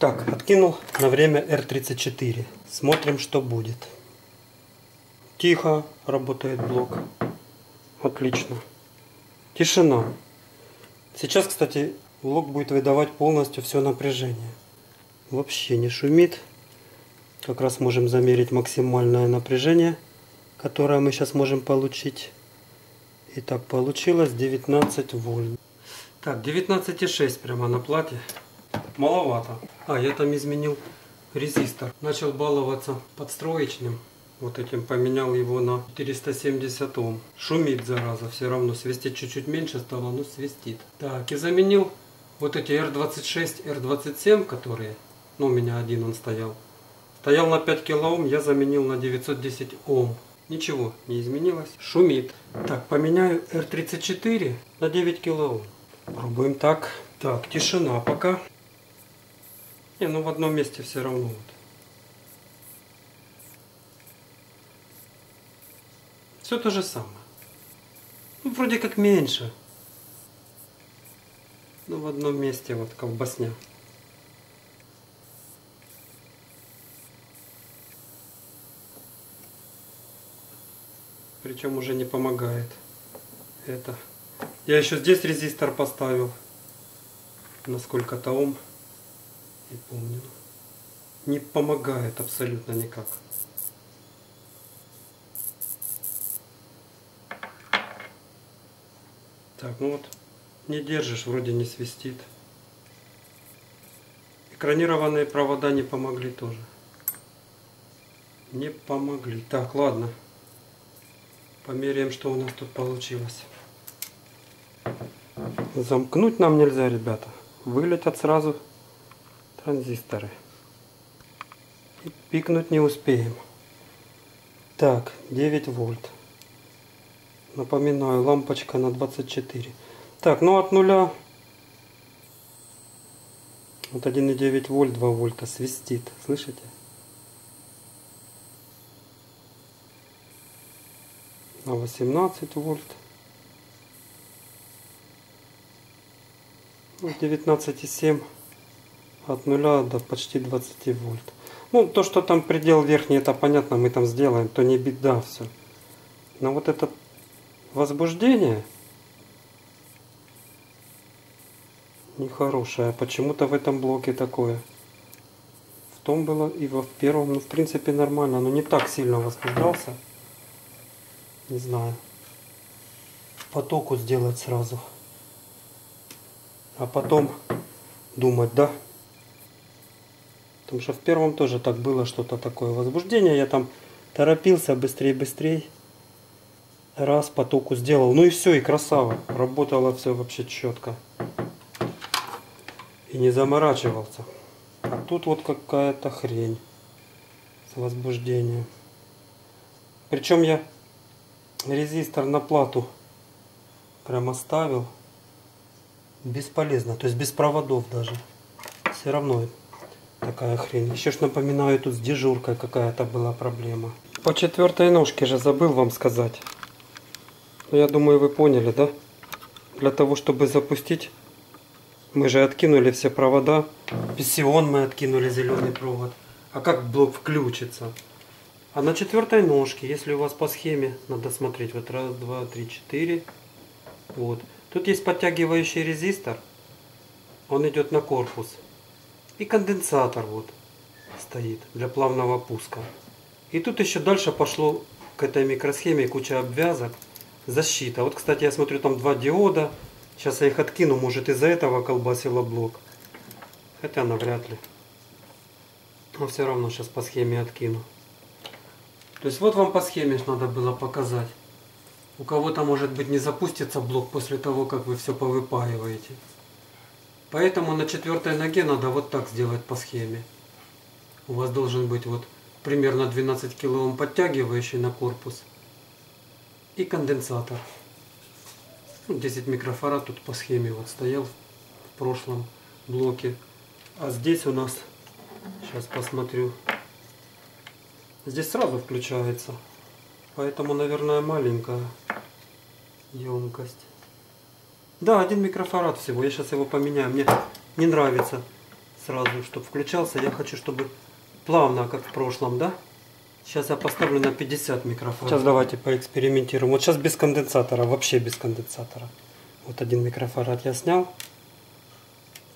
Так, откинул на время R34. Смотрим, что будет. Тихо работает блок. Отлично. Тишина. Сейчас, кстати, блок будет выдавать полностью все напряжение. Вообще не шумит. Как раз можем замерить максимальное напряжение, которое мы сейчас можем получить. Итак, получилось 19 вольт. Так, 19,6 прямо на плате. Маловато. Я там изменил резистор. Начал баловаться подстроечным. Вот этим поменял его на 470 Ом. Шумит, зараза, все равно. Свистит чуть-чуть меньше стало, но свистит. Так, и заменил вот эти R26, R27, которые, у меня один он стоял. Стоял на 5 килоом, я заменил на 910 Ом. Ничего не изменилось. Шумит. Так, поменяю R34 на 9 килоом. Пробуем так. Так, тишина пока. В одном месте все равно. Все то же самое. Вроде как меньше. Но в одном месте вот колбасня. Причем уже не помогает это. Я еще здесь резистор поставил. На сколько-то Ом. Не помню. Не помогает абсолютно никак. Так, не держишь, вроде не свистит. Экранированные провода не помогли тоже. Не помогли. Так, ладно. Померяем, что у нас тут получилось. Замкнуть нам нельзя, ребята. Вылетят сразу транзисторы. И пикнуть не успеем. Так, 9 вольт. Напоминаю, лампочка на 24. Так, от нуля. Вот 1,9 вольт, 2 вольта свистит. Слышите? На 18 вольт. 19,7 от нуля до почти 20 вольт. То, что там предел верхний, это понятно, мы там сделаем, то не беда все. Но вот это возбуждение нехорошее. Почему-то в этом блоке такое. В том было и в первом, в принципе нормально, но не так сильно возбуждался. Не знаю. Потоку сделать сразу. А потом думать, да? Потому что в первом тоже так было, что-то такое возбуждение. Я там торопился быстрее. Раз, потоку сделал. И все, и красава. Работало все вообще четко. И не заморачивался. А тут вот какая-то хрень с возбуждением. Причем я резистор на плату прямо ставил. Бесполезно. То есть без проводов даже. Все равно такая хрень. Еще ж напоминаю, тут с дежуркой какая-то была проблема. По 4-й ножке же забыл вам сказать. Я думаю, вы поняли, да? Для того, чтобы запустить, мы же откинули все провода. Писсион мы откинули, зеленый провод. А как блок включится? А на 4-й ножке, если у вас по схеме, надо смотреть. Вот 1, 2, 3, 4. Вот. Тут есть подтягивающий резистор. Он идет на корпус. И конденсатор вот стоит для плавного пуска. И тут еще дальше пошло к этой микросхеме куча обвязок. Защита. Вот, кстати, я смотрю, там 2 диода. Сейчас я их откину. Может, из-за этого колбасило блок. Хотя навряд ли. Но все равно сейчас по схеме откину. То есть вот вам по схеме надо было показать. У кого-то, может быть, не запустится блок после того, как вы все повыпаиваете. Поэтому на 4-й ноге надо вот так сделать по схеме. У вас должен быть вот примерно 12 килоом подтягивающий на корпус. И конденсатор. 10 микрофарад тут по схеме вот стоял в прошлом блоке. А здесь у нас, сейчас посмотрю, здесь сразу включается. Поэтому, наверное, маленькая емкость. Да, 1 микрофарад всего. Я сейчас его поменяю. Мне не нравится сразу, чтобы включался. Я хочу, чтобы плавно, как в прошлом, да? Сейчас я поставлю на 50 микрофарад. Сейчас давайте поэкспериментируем. Вот сейчас без конденсатора, вообще без конденсатора. Вот 1 микрофарад я снял.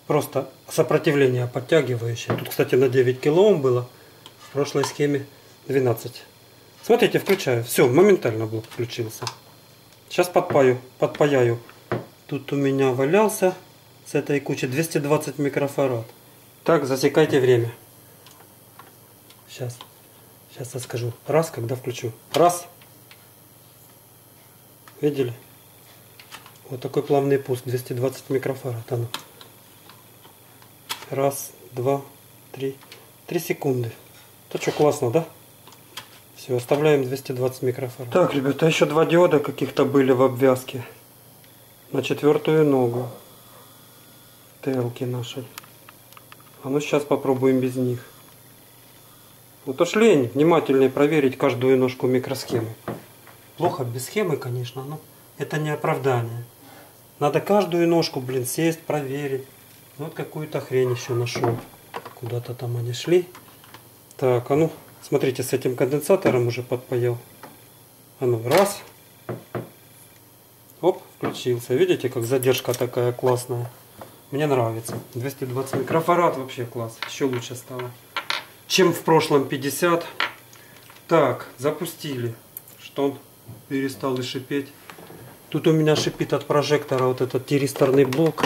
Просто сопротивление подтягивающее. Тут, кстати, на 9 килоом было. В прошлой схеме 12. Смотрите, включаю. Все, моментально блок включился. Сейчас подпаяю. Тут у меня валялся с этой кучи 220 микрофарад. Так, засекайте время. Сейчас я скажу. Раз, когда включу. Раз. Видели? Вот такой плавный пуск. 220 микрофарад. А ну. Раз, два, три. 3 секунды. Это что, классно, да? Все, оставляем 220 микрофарад. Так, ребята, еще 2 диода каких-то были в обвязке. На 4-ю ногу. ТЛ-ки нашей. А ну сейчас попробуем без них. Вот уж лень внимательнее проверить каждую ножку микросхемы. Плохо без схемы, конечно, но это не оправдание. Надо каждую ножку, блин, сесть, проверить. Вот какую-то хрень еще нашел. Куда-то там они шли. Так, а ну, смотрите, с этим конденсатором уже подпаял. А ну, раз. Оп, включился. Видите, как задержка такая классная. Мне нравится. 220 микрофарад вообще класс. Еще лучше стало, чем в прошлом 50. Так, запустили. Что он перестал и шипеть. Тут у меня шипит от прожектора вот этот тиристорный блок.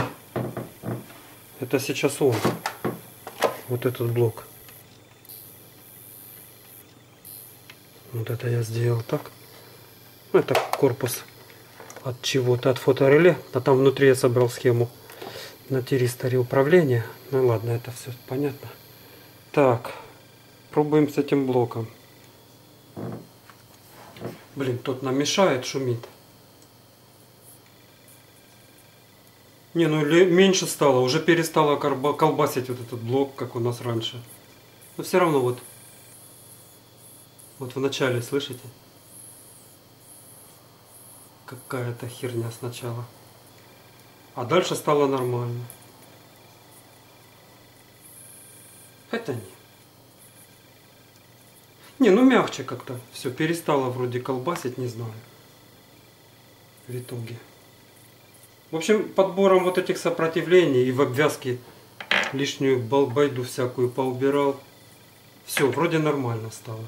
Это сейчас он. Вот этот блок. Вот это я сделал так. Это корпус от чего-то, от фотореле. А там внутри я собрал схему на тиристоре управления. Ну ладно, это все понятно. Так, пробуем с этим блоком. Блин, тот нам мешает, шумит. Не, ну меньше стало, уже перестало колбасить вот этот блок, как у нас раньше. Но все равно вот в начале, слышите? Какая-то херня сначала. А дальше стало нормально. Это не. Не, ну мягче как-то. Все перестало вроде колбасить, не знаю. В итоге. В общем, подбором вот этих сопротивлений и в обвязке лишнюю байду всякую поубирал. Все, вроде нормально стало.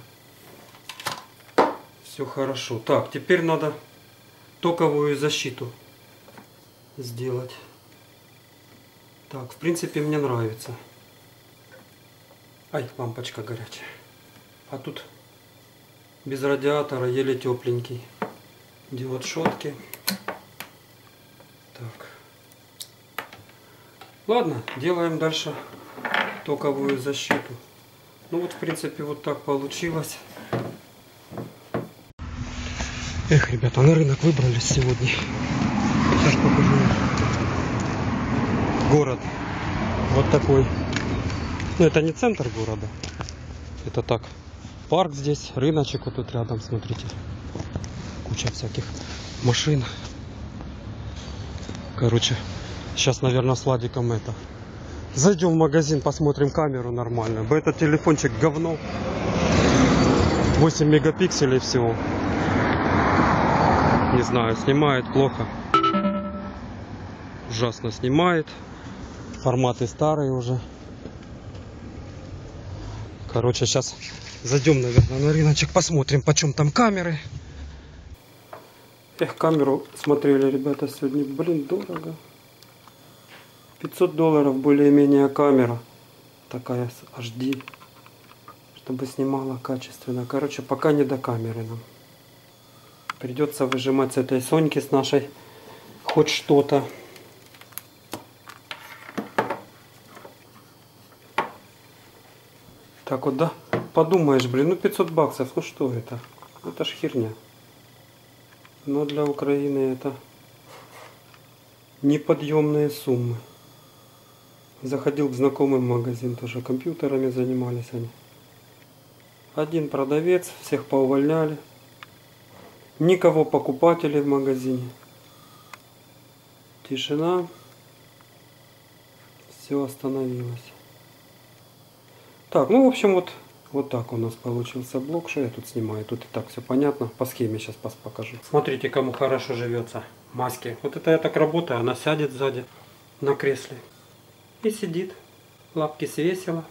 Все хорошо. Так, теперь надо токовую защиту сделать. Так, в принципе, мне нравится. Ай, лампочка горячая. А тут без радиатора, еле тепленький. Диод шотки. Так. Ладно, делаем дальше токовую защиту. Ну вот, в принципе, вот так получилось. Эх, ребята, на рынок выбрались сегодня. Сейчас покажу. Город. Вот такой. Ну, это не центр города. Это так. Парк здесь, рыночек вот тут рядом, смотрите. Куча всяких машин. Короче, сейчас, наверное, с Владиком это. Зайдем в магазин, посмотрим камеру нормально. Этот телефончик говно. 8 мегапикселей всего. Не знаю, снимает плохо. Ужасно снимает. Форматы старые уже. Короче, сейчас зайдем, наверное, на рыночек, посмотрим, почем там камеры. Эх, камеру смотрели, ребята, сегодня. Блин, дорого. $500 более-менее камера. Такая с HD. Чтобы снимала качественно. Короче, пока не до камеры нам. Придется выжимать с этой Соньки, с нашей, хоть что-то. Так вот, да? Подумаешь, блин, ну 500 баксов, ну что это? Это ж херня. Но для Украины это неподъемные суммы. Заходил к знакомым в магазин, тоже компьютерами занимались они. Один продавец, всех поувольняли. Никого покупателей в магазине. Тишина. Все остановилось. Так, ну в общем вот так у нас получился блок. Что я тут снимаю? Тут и так все понятно. По схеме сейчас покажу. Смотрите, кому хорошо живется. Маски. Вот это я так работаю. Она сядет сзади на кресле и сидит. Лапки свесила.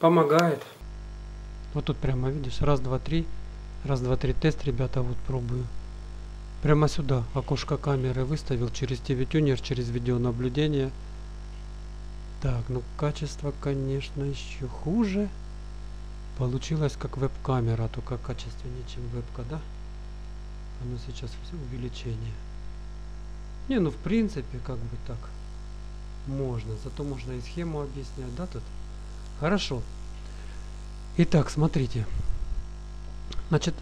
Помогает. Вот тут прямо видишь. Раз, два, три. Раз, два, три. Тест, ребята, вот пробую. Прямо сюда окошко камеры выставил через TV-тюнер, через видеонаблюдение. Так, ну качество, конечно, еще хуже. Получилось как веб-камера, только качественнее, чем вебка, да? Оно сейчас все увеличение. Не, ну в принципе, как бы так. Можно, зато можно и схему объяснять, да, тут? Хорошо. Итак, смотрите. Значит,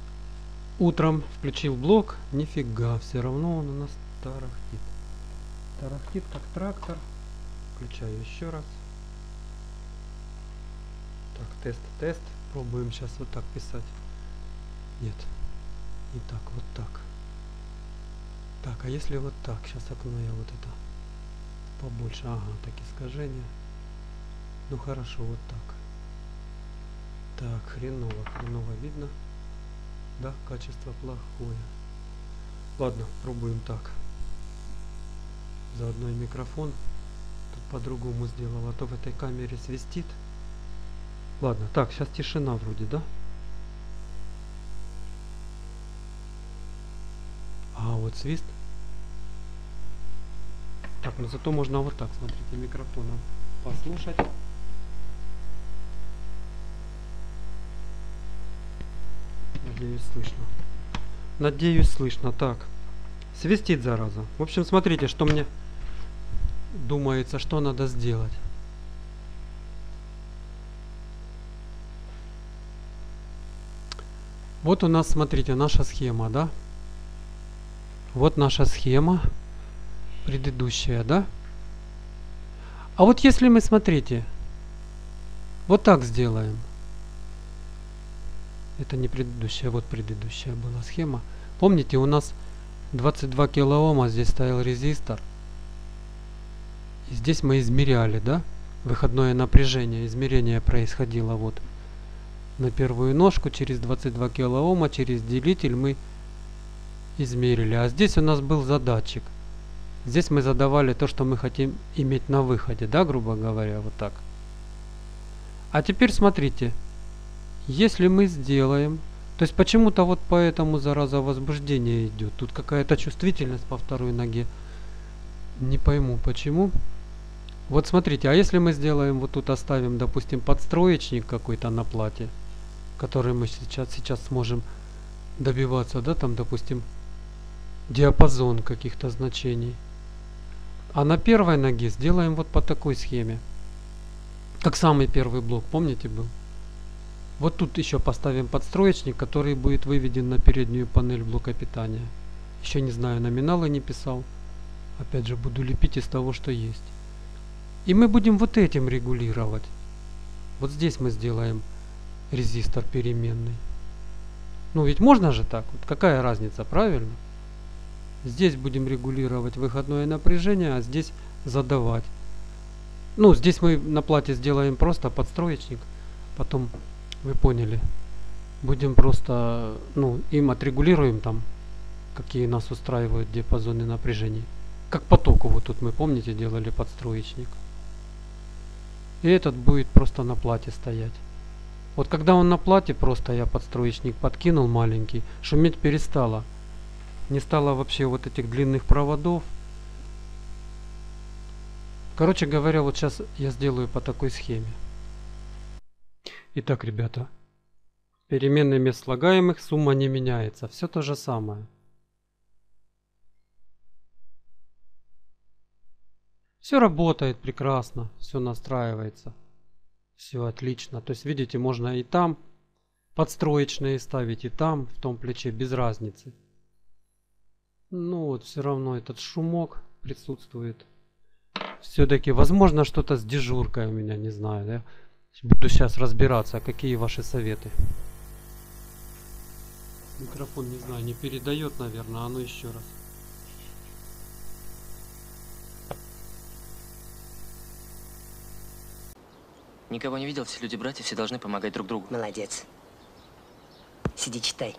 утром включил блок, нифига, все равно он у нас тарахтит. Тарахтит как трактор. Включаю еще раз. Так, тест. Пробуем сейчас вот так писать. Нет. Не так, вот так. Так, а если вот так? Сейчас окно я вот это побольше. Ага, так искажение. Ну хорошо, вот так. Так, хреново видно. Да, качество плохое. Ладно, пробуем так. Заодно и микрофон. Тут по-другому сделал, а то в этой камере свистит. Ладно, так, сейчас тишина вроде, да? А, вот свист. Так, ну зато можно вот так, смотрите, микрофоном послушать. Надеюсь, слышно. Надеюсь, слышно. Так, свистит, зараза. В общем, смотрите, что мне думается, что надо сделать. Вот у нас, смотрите, наша схема, да? Вот наша схема предыдущая, да? А вот если мы, смотрите, вот так сделаем. Это не предыдущая, вот предыдущая была схема. Помните, у нас 22 килоома, здесь стоял резистор. И здесь мы измеряли, да? Выходное напряжение, измерение происходило вот на первую ножку через 22 килоома, через делитель мы измерили. А здесь у нас был задатчик. Здесь мы задавали то, что мы хотим иметь на выходе, да, грубо говоря, вот так. А теперь смотрите, если мы сделаем, то есть почему-то вот поэтому зараза возбуждение идет. Тут какая-то чувствительность по второй ноге. Не пойму почему. Вот смотрите, а если мы сделаем, вот тут оставим, допустим, подстроечник какой-то на плате, который мы сейчас сможем добиваться, да, там, допустим, диапазон каких-то значений. А на первой ноге сделаем вот по такой схеме. Как самый первый блок, помните, был? Вот тут еще поставим подстроечник, который будет выведен на переднюю панель блока питания. Еще не знаю, номиналы не писал. Опять же, буду лепить из того, что есть. И мы будем вот этим регулировать. Вот здесь мы сделаем резистор переменный. Ну ведь можно же так? Вот какая разница, правильно? Здесь будем регулировать выходное напряжение, а здесь задавать. Ну, здесь мы на плате сделаем просто подстроечник. Потом, вы поняли, будем просто, ну, им отрегулируем там, какие нас устраивают диапазоны напряжений. Как потоку, вот тут мы, помните, делали подстроечник. И этот будет просто на плате стоять. Вот когда он на плате, просто я подстроечник подкинул маленький, шуметь перестало. Не стало вообще вот этих длинных проводов. Короче говоря, вот сейчас я сделаю по такой схеме. Итак, ребята, переменные мест слагаемых, сумма не меняется. Все то же самое. Все работает прекрасно, все настраивается. Все отлично. То есть, видите, можно и там подстроечные ставить, и там, в том плече, без разницы. Ну вот, все равно этот шумок присутствует. Все-таки, возможно, что-то с дежуркой у меня, не знаю, да? Буду сейчас разбираться, какие ваши советы. Микрофон, не знаю, не передает, наверное, а ну еще раз. Никого не видел, все люди братья, все должны помогать друг другу. Молодец. Сиди, читай.